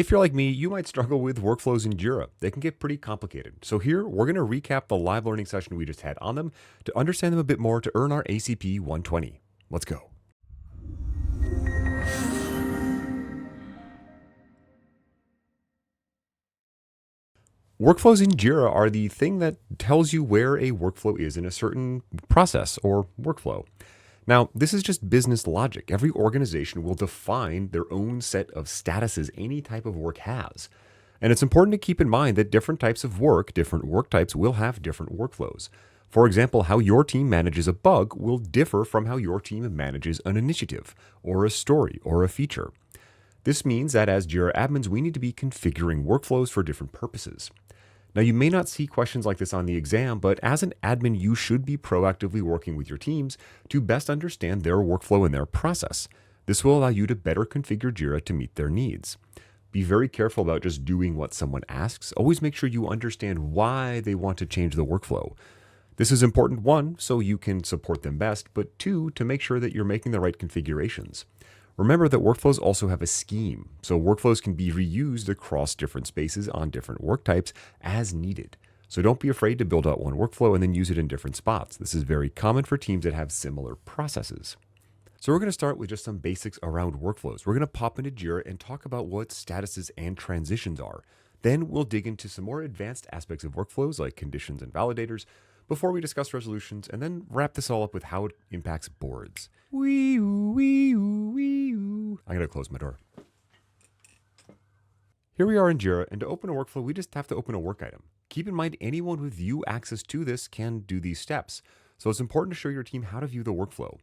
If you're like me, you might struggle with workflows in Jira. They can get pretty complicated. So here, we're going to recap the live learning session we just had on them to understand them a bit more to earn our ACP 120. Let's go. Workflows in Jira are the thing that tells you where a workflow is in a certain process or workflow. Now, this is just business logic. Every organization will define their own set of statuses any type of work has. And it's important to keep in mind that different types of work, different work types will have different workflows. For example, how your team manages a bug will differ from how your team manages an initiative, or a story, or a feature. This means that as Jira admins, we need to be configuring workflows for different purposes. Now, you may not see questions like this on the exam, but as an admin, you should be proactively working with your teams to best understand their workflow and their process. This will allow you to better configure Jira to meet their needs. Be very careful about just doing what someone asks. Always make sure you understand why they want to change the workflow. This is important, one, so you can support them best, but two, to make sure that you're making the right configurations. Remember that workflows also have a scheme, so workflows can be reused across different spaces on different work types as needed. So don't be afraid to build out one workflow and then use it in different spots. This is very common for teams that have similar processes. So we're going to start with just some basics around workflows. We're going to pop into Jira and talk about what statuses and transitions are. Then we'll dig into some more advanced aspects of workflows like conditions and validators before we discuss resolutions, and then wrap this all up with how it impacts boards. Wee-oo, wee-oo, wee-oo. I'm going to close my door. Here we are in Jira, and to open a workflow, we just have to open a work item. Keep in mind, anyone with view access to this can do these steps. So it's important to show your team how to view the workflow.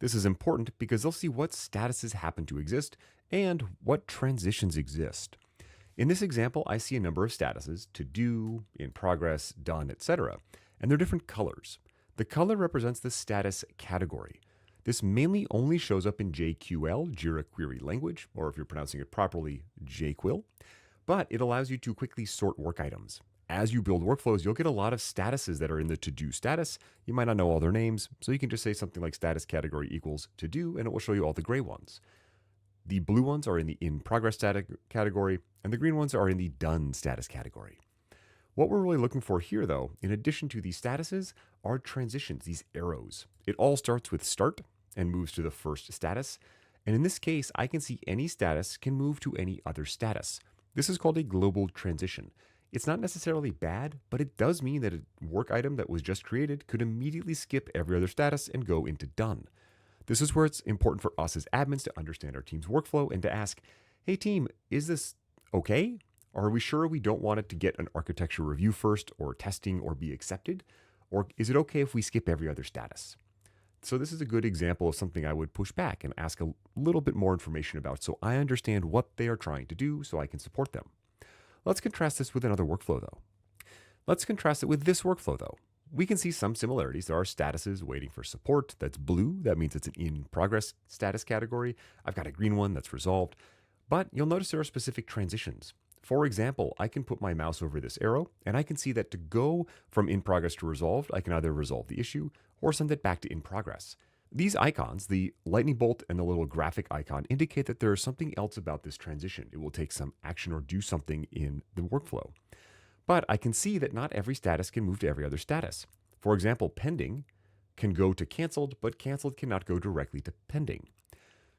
This is important because they'll see what statuses happen to exist and what transitions exist. In this example, I see a number of statuses: to do, in progress, done, etc. And they're different colors. The color represents the status category. This mainly only shows up in JQL, Jira Query Language, or if you're pronouncing it properly, JQuil, but it allows you to quickly sort work items. As you build workflows, you'll get a lot of statuses that are in the to-do status. You might not know all their names, so you can just say something like status category equals to do, and it will show you all the gray ones. The blue ones are in the in progress status category, and the green ones are in the done status category. What we're really looking for here, though, in addition to these statuses, are transitions, these arrows. It all starts with start and moves to the first status. And in this case, I can see any status can move to any other status. This is called a global transition. It's not necessarily bad, but it does mean that a work item that was just created could immediately skip every other status and go into done. This is where it's important for us as admins to understand our team's workflow and to ask, hey team, is this okay? Or are we sure we don't want it to get an architecture review first, or testing, or be accepted? Or is it okay if we skip every other status? So this is a good example of something I would push back and ask a little bit more information about so I understand what they are trying to do so I can support them. Let's contrast this with another workflow though. Let's contrast it with this workflow though. We can see some similarities. There are statuses waiting for support. That's blue. That means it's an in progress status category. I've got a green one that's resolved. But you'll notice there are specific transitions. For example, I can put my mouse over this arrow, and I can see that to go from in progress to resolved, I can either resolve the issue or send it back to in progress. These icons, the lightning bolt and the little graphic icon, indicate that there is something else about this transition. It will take some action or do something in the workflow. But I can see that not every status can move to every other status. For example, pending can go to canceled, but canceled cannot go directly to pending.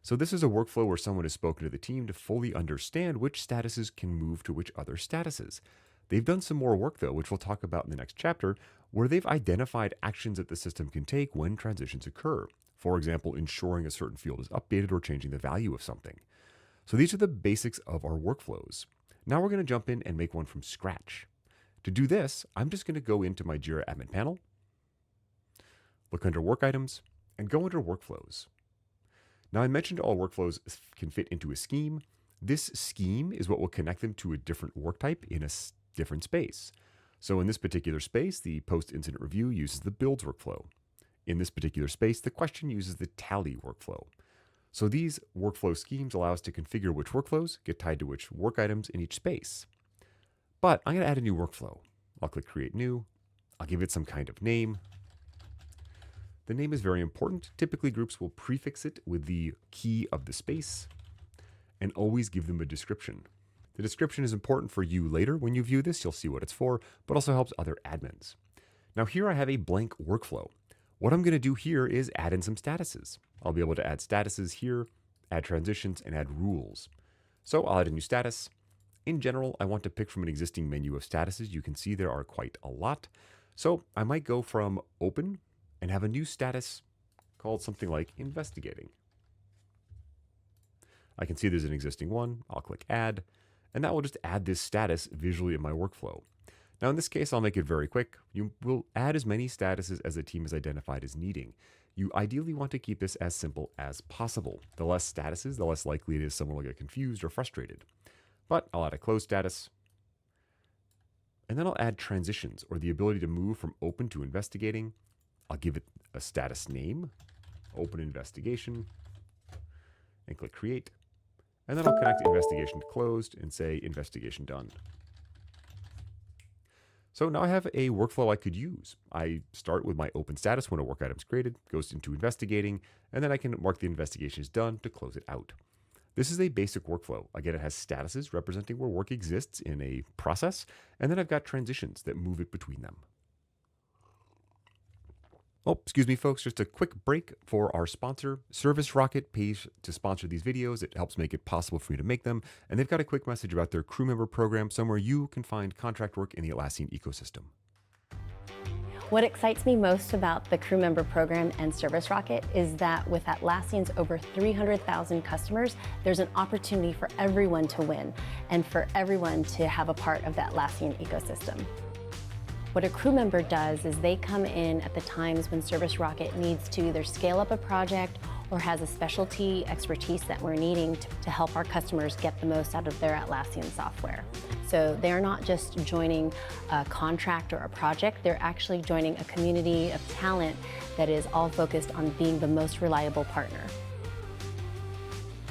So this is a workflow where someone has spoken to the team to fully understand which statuses can move to which other statuses. They've done some more work though, which we'll talk about in the next chapter, where they've identified actions that the system can take when transitions occur. For example, ensuring a certain field is updated or changing the value of something. So these are the basics of our workflows. Now we're going to jump in and make one from scratch. To do this, I'm just going to go into my Jira admin panel, look under work items, and go under workflows. Now, I mentioned all workflows can fit into a scheme. This scheme is what will connect them to a different work type in a different space. So in this particular space, the post-incident review uses the builds workflow. In this particular space, the question uses the tally workflow. So these workflow schemes allow us to configure which workflows get tied to which work items in each space. But I'm going to add a new workflow. I'll click Create New. I'll give it some kind of name. The name is very important. Typically, groups will prefix it with the key of the space and always give them a description. The description is important for you later. When you view this, you'll see what it's for, but also helps other admins. Now here I have a blank workflow. What I'm going to do here is add in some statuses. I'll be able to add statuses here, add transitions, and add rules. So I'll add a new status. In general, I want to pick from an existing menu of statuses. You can see there are quite a lot. So I might go from open and have a new status called something like investigating. I can see there's an existing one. I'll click add, and that will just add this status visually in my workflow. Now in this case, I'll make it very quick. You will add as many statuses as the team has identified as needing. You ideally want to keep this as simple as possible. The less statuses, the less likely it is someone will get confused or frustrated. But I'll add a close status, and then I'll add transitions, or the ability to move from open to investigating. I'll give it a status name, open investigation, and click create. And then I'll connect investigation to closed and say investigation done. So now I have a workflow I could use. I start with my open status when a work item is created, goes into investigating, and then I can mark the investigation is done to close it out. This is a basic workflow. Again, it has statuses representing where work exists in a process, and then I've got transitions that move it between them. Oh, excuse me, folks, just a quick break for our sponsor. Service Rocket pays to sponsor these videos. It helps make it possible for me to make them. And they've got a quick message about their crew member program, somewhere you can find contract work in the Atlassian ecosystem. What excites me most about the crew member program and Service Rocket is that with Atlassian's over 300,000 customers, there's an opportunity for everyone to win and for everyone to have a part of the Atlassian ecosystem. What a crew member does is they come in at the times when Service Rocket needs to either scale up a project or has a specialty expertise that we're needing to help our customers get the most out of their Atlassian software. So they're not just joining a contract or a project, they're actually joining a community of talent that is all focused on being the most reliable partner.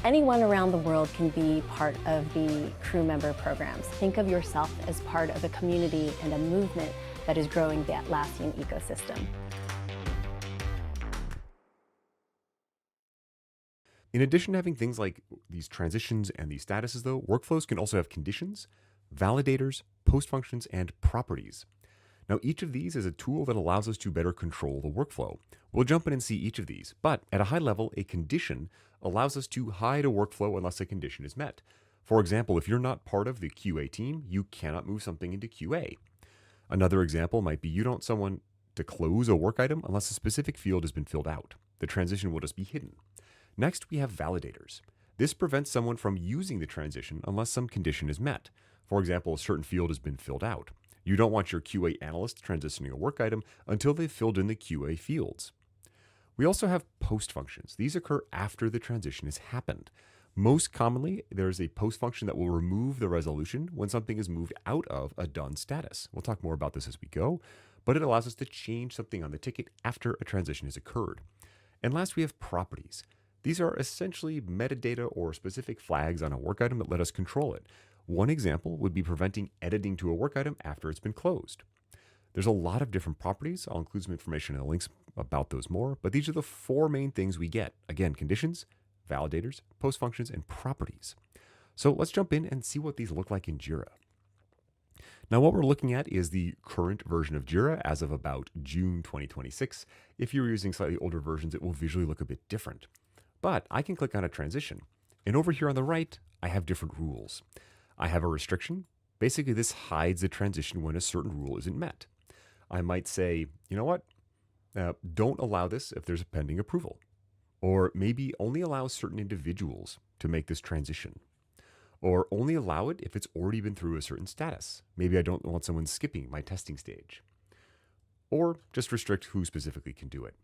Anyone around the world can be part of the crew member programs. Think of yourself as part of a community and a movement that is growing the Atlassian ecosystem. In addition to having things like these transitions and these statuses, though, workflows can also have conditions, validators, post functions, and properties. Now, each of these is a tool that allows us to better control the workflow. We'll jump in and see each of these, but at a high level, a condition allows us to hide a workflow unless a condition is met. For example, if you're not part of the QA team, you cannot move something into QA. Another example might be you don't want someone to close a work item unless a specific field has been filled out. The transition will just be hidden. Next, we have validators. This prevents someone from using the transition unless some condition is met. For example, a certain field has been filled out. You don't want your QA analyst transitioning a work item until they've filled in the QA fields. We also have post functions. These occur after the transition has happened. Most commonly, there's a post function that will remove the resolution when something is moved out of a done status. We'll talk more about this as we go, but it allows us to change something on the ticket after a transition has occurred. And last, we have properties. These are essentially metadata or specific flags on a work item that let us control it. One example would be preventing editing to a work item after it's been closed. There's a lot of different properties. I'll include some information in the links about those more, but these are the four main things we get. Again, conditions, validators, post functions, and properties. So let's jump in and see what these look like in Jira. Now, what we're looking at is the current version of Jira as of about June 2026. If you're using slightly older versions, it will visually look a bit different. But I can click on a transition, and over here on the right, I have different rules. I have a restriction. Basically, this hides the transition when a certain rule isn't met. I might say, you know what? Don't allow this if there's a pending approval. Or maybe only allow certain individuals to make this transition. Or only allow it if it's already been through a certain status. Maybe I don't want someone skipping my testing stage. Or just restrict who specifically can do it.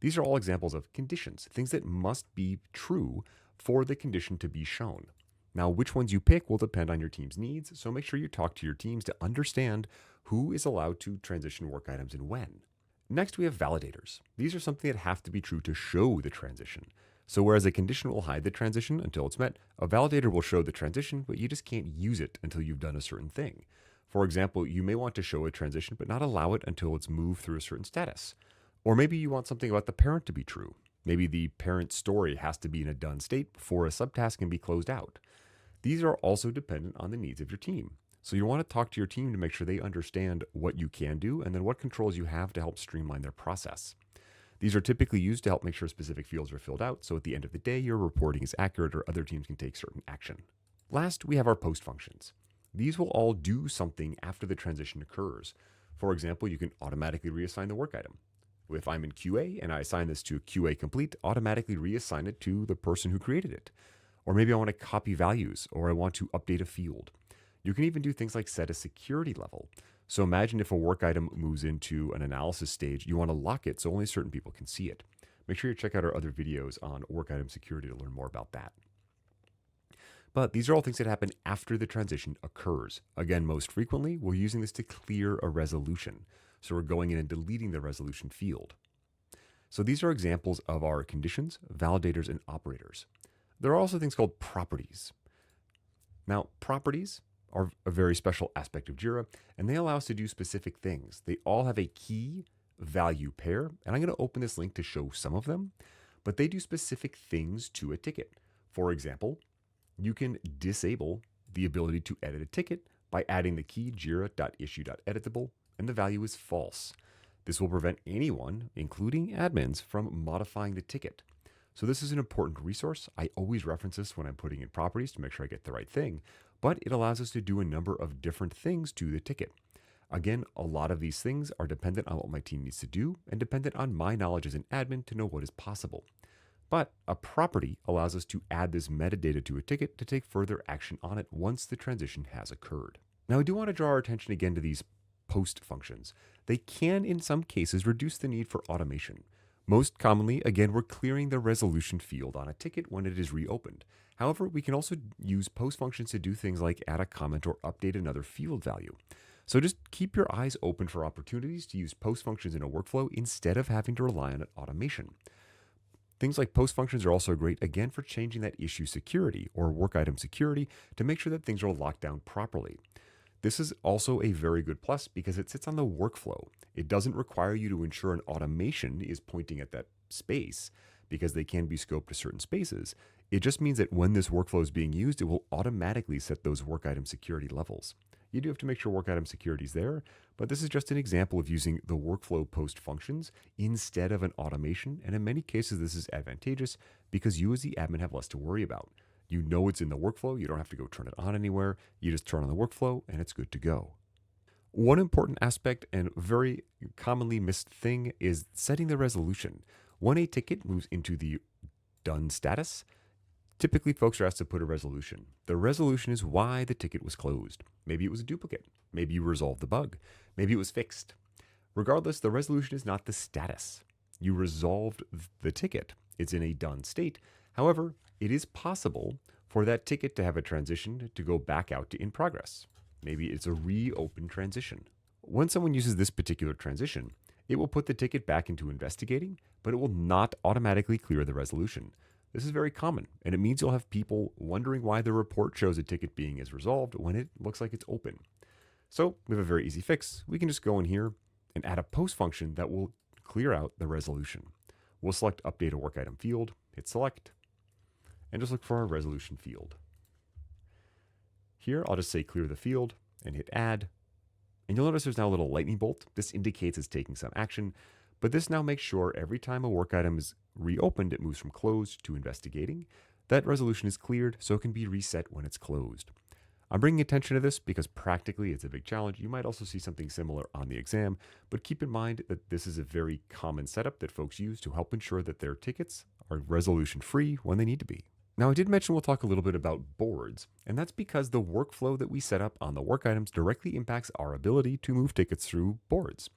These are all examples of conditions, things that must be true for the condition to be shown. Now, which ones you pick will depend on your team's needs, so make sure you talk to your teams to understand who is allowed to transition work items and when. Next, we have validators. These are something that have to be true to show the transition. So whereas a condition will hide the transition until it's met, a validator will show the transition, but you just can't use it until you've done a certain thing. For example, you may want to show a transition, but not allow it until it's moved through a certain status. Or maybe you want something about the parent to be true. Maybe the parent story has to be in a done state before a subtask can be closed out. These are also dependent on the needs of your team. So you want to talk to your team to make sure they understand what you can do and then what controls you have to help streamline their process. These are typically used to help make sure specific fields are filled out, so at the end of the day, your reporting is accurate or other teams can take certain action. Last, we have our post functions. These will all do something after the transition occurs. For example, you can automatically reassign the work item. If I'm in QA and I assign this to QA complete, automatically reassign it to the person who created it. Or maybe I want to copy values, or I want to update a field. You can even do things like set a security level. So imagine if a work item moves into an analysis stage, you want to lock it so only certain people can see it. Make sure you check out our other videos on work item security to learn more about that. But these are all things that happen after the transition occurs. Again, most frequently, we're using this to clear a resolution. So we're going in and deleting the resolution field. So these are examples of our conditions, validators, and operators. There are also things called properties. Now, properties are a very special aspect of Jira, and they allow us to do specific things. They all have a key value pair, and I'm going to open this link to show some of them, but they do specific things to a ticket. For example, you can disable the ability to edit a ticket by adding the key jira.issue.editable, and the value is false. This will prevent anyone, including admins, from modifying the ticket. So this is an important resource. I always reference this when I'm putting in properties to make sure I get the right thing, but it allows us to do a number of different things to the ticket. Again, a lot of these things are dependent on what my team needs to do and dependent on my knowledge as an admin to know what is possible. But a property allows us to add this metadata to a ticket to take further action on it once the transition has occurred. Now, I do want to draw our attention again to these post functions. They can, in some cases, reduce the need for automation. Most commonly, again, we're clearing the resolution field on a ticket when it is reopened. However, we can also use post functions to do things like add a comment or update another field value. So just keep your eyes open for opportunities to use post functions in a workflow instead of having to rely on automation. Things like post functions are also great, again, for changing that issue security or work item security to make sure that things are locked down properly. This is also a very good plus because it sits on the workflow. It doesn't require you to ensure an automation is pointing at that space because they can be scoped to certain spaces. It just means that when this workflow is being used, it will automatically set those work item security levels. You do have to make sure work item security is there, but this is just an example of using the workflow post functions instead of an automation. And in many cases, this is advantageous because you as the admin have less to worry about. You know it's in the workflow. You don't have to go turn it on anywhere. You just turn on the workflow and it's good to go. One important aspect and very commonly missed thing is setting the resolution. When a ticket moves into the done status, typically folks are asked to put a resolution. The resolution is why the ticket was closed. Maybe it was a duplicate. Maybe you resolved the bug. Maybe it was fixed. Regardless, the resolution is not the status. You resolved the ticket. It's in a done state. However, it is possible for that ticket to have a transition to go back out to in progress. Maybe it's a reopen transition. When someone uses this particular transition, it will put the ticket back into investigating, but it will not automatically clear the resolution. This is very common, and it means you'll have people wondering why the report shows a ticket being as resolved when it looks like it's open. So we have a very easy fix. We can just go in here and add a post function that will clear out the resolution. We'll select Update a Work Item field, hit Select, and just look for our resolution field. Here, I'll just say Clear the field and hit Add. And you'll notice there's now a little lightning bolt. This indicates it's taking some action, but this now makes sure every time a work item is reopened, it moves from closed to investigating. That resolution is cleared, so it can be reset when it's closed. I'm bringing attention to this because practically it's a big challenge. You might also see something similar on the exam, but keep in mind that this is a very common setup that folks use to help ensure that their tickets are resolution free when they need to be. Now, I did mention we'll talk a little bit about boards, and that's because the workflow that we set up on the work items directly impacts our ability to move tickets through boards.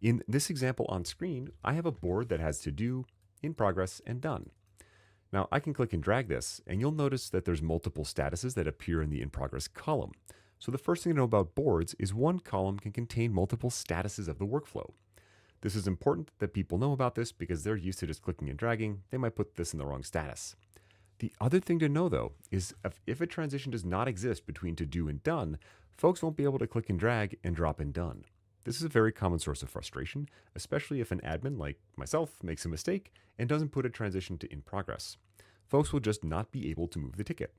In this example on screen, I have a board that has to do, in progress, and done. Now, I can click and drag this, and you'll notice that there's multiple statuses that appear in the in progress column. So the first thing to know about boards is one column can contain multiple statuses of the workflow. This is important that people know about this because they're used to just clicking and dragging. They might put this in the wrong status. The other thing to know, though, is if a transition does not exist between to do and done, folks won't be able to click and drag and drop in done. This is a very common source of frustration, especially if an admin like myself makes a mistake and doesn't put a transition to in progress. Folks will just not be able to move the ticket.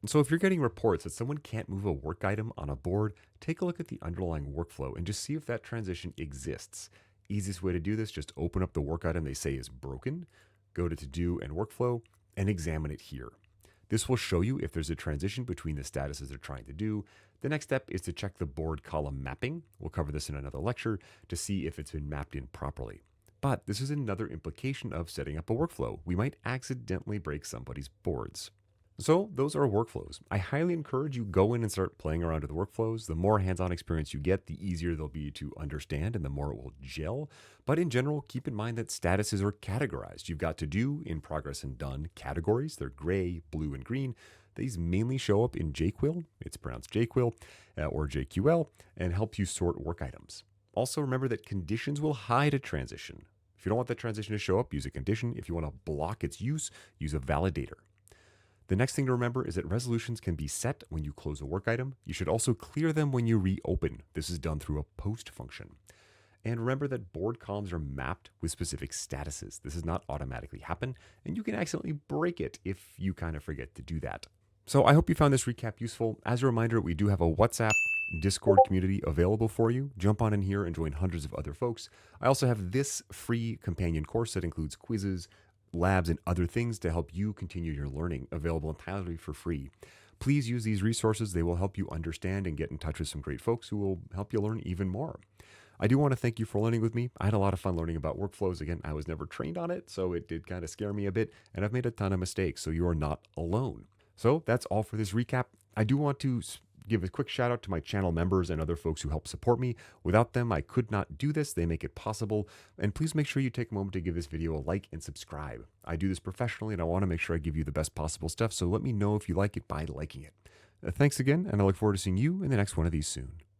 So if you're getting reports that someone can't move a work item on a board, take a look at the underlying workflow and just see if that transition exists. Easiest way to do this, just open up the work item they say is broken, go to To-Do and Workflow, and examine it here. This will show you if there's a transition between the statuses they're trying to do. The next step is to check the board column mapping. We'll cover this in another lecture to see if it's been mapped in properly. But this is another implication of setting up a workflow. We might accidentally break somebody's boards. So those are workflows. I highly encourage you go in and start playing around with workflows. The more hands-on experience you get, the easier they'll be to understand and the more it will gel. But in general, keep in mind that statuses are categorized. You've got to do, in progress, and done categories. They're gray, blue, and green. These mainly show up in JQuil, it's pronounced JQuil, or JQL, and help you sort work items. Also remember that conditions will hide a transition. If you don't want that transition to show up, use a condition. If you want to block its use a validator. The next thing to remember is that resolutions can be set when you close a work item. You should also clear them when you reopen. This is done through a post function. And remember that board columns are mapped with specific statuses. This does not automatically happen, and you can accidentally break it if you kind of forget to do that. So I hope you found this recap useful. As a reminder, we do have a WhatsApp Discord community available for you. Jump on in here and join hundreds of other folks. I also have this free companion course that includes quizzes, labs, and other things to help you continue your learning, available entirely for free. Please use these resources. They will help you understand and get in touch with some great folks who will help you learn even more. I do want to thank you for learning with me. I had a lot of fun learning about workflows. Again, I was never trained on it, so it did kind of scare me a bit, and I've made a ton of mistakes, so you are not alone. So that's all for this recap. I do want to give a quick shout out to my channel members and other folks who help support me. Without them, I could not do this. They make it possible. And please make sure you take a moment to give this video a like and subscribe. I do this professionally and I want to make sure I give you the best possible stuff. So let me know if you like it by liking it. Thanks again, and I look forward to seeing you in the next one of these soon.